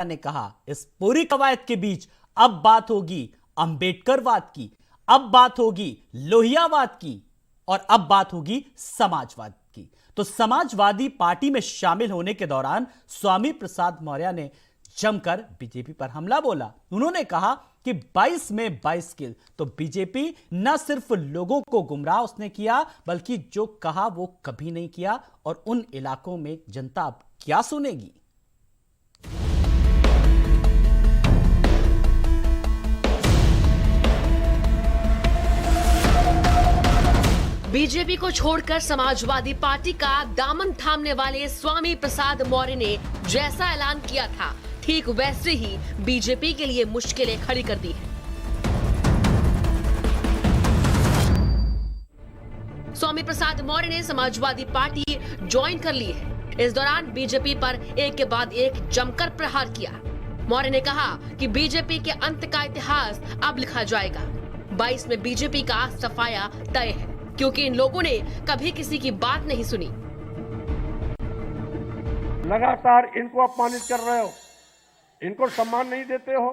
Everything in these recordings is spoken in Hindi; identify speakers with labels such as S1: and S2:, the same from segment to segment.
S1: ने कहा, इस पूरी कवायद के बीच अब बात होगी अंबेडकरवाद की, अब बात होगी लोहियावाद की और अब बात होगी समाजवाद की। तो समाजवादी पार्टी में शामिल होने के दौरान स्वामी प्रसाद मौर्य ने जमकर बीजेपी पर हमला बोला। उन्होंने कहा कि 22 में 22 किल। तो बीजेपी न सिर्फ लोगों को गुमराह उसने किया, बल्कि जो कहा वो कभी नहीं किया। और उन इलाकों में जनता अब क्या सुनेगी?
S2: बीजेपी को छोड़कर समाजवादी पार्टी का दामन थामने वाले स्वामी प्रसाद मौर्य ने जैसा ऐलान किया था, ठीक वैसे ही बीजेपी के लिए मुश्किलें खड़ी कर दी हैं। स्वामी प्रसाद मौर्य ने समाजवादी पार्टी ज्वाइन कर ली है। इस दौरान बीजेपी पर एक के बाद एक जमकर प्रहार किया। मौर्य ने कहा कि बीजेपी के अंत का इतिहास अब लिखा जाएगा। 22 में बीजेपी का सफाया तय है, क्योंकि इन लोगों ने कभी किसी की बात नहीं सुनी।
S3: लगातार इनको अपमानित कर रहे हो, इनको सम्मान नहीं देते हो,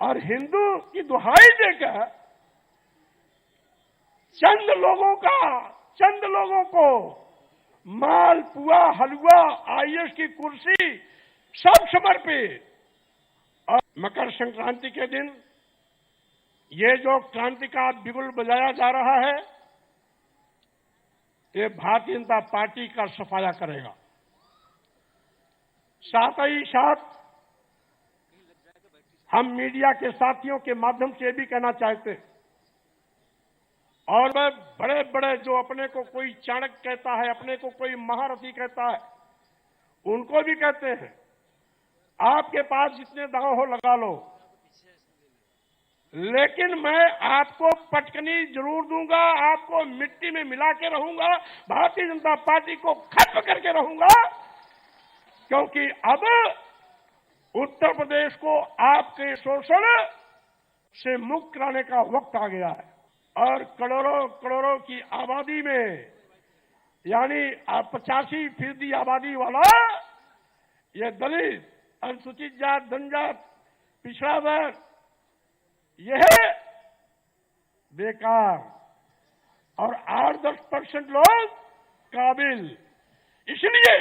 S3: और हिंदू की दुहाई देकर चंद लोगों को माल पुआ हलवा आईएएस की कुर्सी सब समर्पित। और मकर संक्रांति के दिन ये जो क्रांति का बिगुल बजाया जा रहा है, ये भारतीय जनता पार्टी का सफाया करेगा। साथ ही साथ हम मीडिया के साथियों के माध्यम से भी कहना चाहते हैं, और मैं बड़े बड़े जो अपने को कोई चाणक्य कहता है, अपने को कोई महारथी कहता है, उनको भी कहते हैं, आपके पास जितने दांव हो लगा लो, लेकिन मैं आपको पटकनी जरूर दूंगा, आपको मिट्टी में मिला के रहूंगा, भारतीय जनता पार्टी को खत्म करके रहूंगा। क्योंकि अब उत्तर प्रदेश को आपके शोषण से मुक्त कराने का वक्त आ गया है। और करोड़ों की आबादी में, यानी 85% आबादी वाला ये दलित, अनुसूचित जात, जनजात, पिछड़ा वर्ग, यह बेकार, और 8-10% लोग काबिल। इसलिए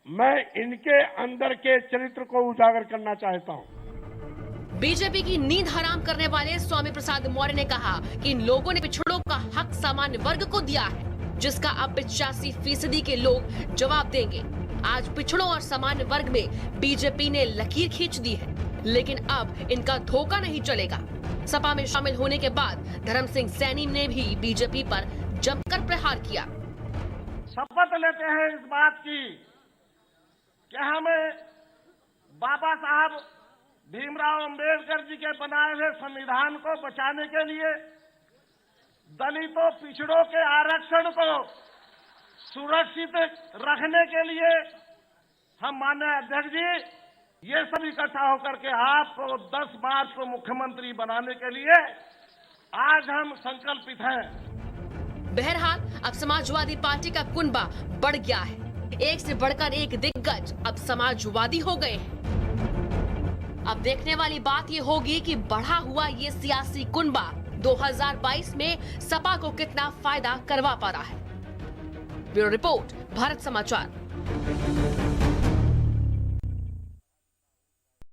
S3: मैं इनके अंदर के चरित्र को उजागर करना चाहता हूं।
S2: बीजेपी की नींद हराम करने वाले स्वामी प्रसाद मौर्य ने कहा कि इन लोगों ने पिछड़ों का हक सामान्य वर्ग को दिया है, जिसका अब 85% के लोग जवाब देंगे। आज पिछड़ों और सामान्य वर्ग में बीजेपी ने लकीर खींच दी है, लेकिन अब इनका धोखा नहीं चलेगा। सपा में शामिल होने के बाद धर्म सिंह सैनी ने भी बीजेपी पर जमकर प्रहार किया।
S3: शपथ लेते हैं इस बात की कि हमें बाबा साहब भीमराव अंबेडकर जी के बनाए हुए संविधान को बचाने के लिए, दलितों पिछड़ों के आरक्षण को सुरक्षित रखने के लिए, हम माननीय अध्यक्ष जी ये सब इकट्ठा होकर के आपको 10 मार्च को मुख्यमंत्री बनाने के लिए आज हम संकल्पित हैं।
S2: बहरहाल अब समाजवादी पार्टी का कुनबा बढ़ गया है। एक से बढ़कर एक दिग्गज अब समाजवादी हो गए हैं। अब देखने वाली बात ये होगी कि बढ़ा हुआ ये सियासी कुनबा 2022 में सपा को कितना फायदा करवा पा रहा है। ब्यूरो रिपोर्ट, भारत समाचार।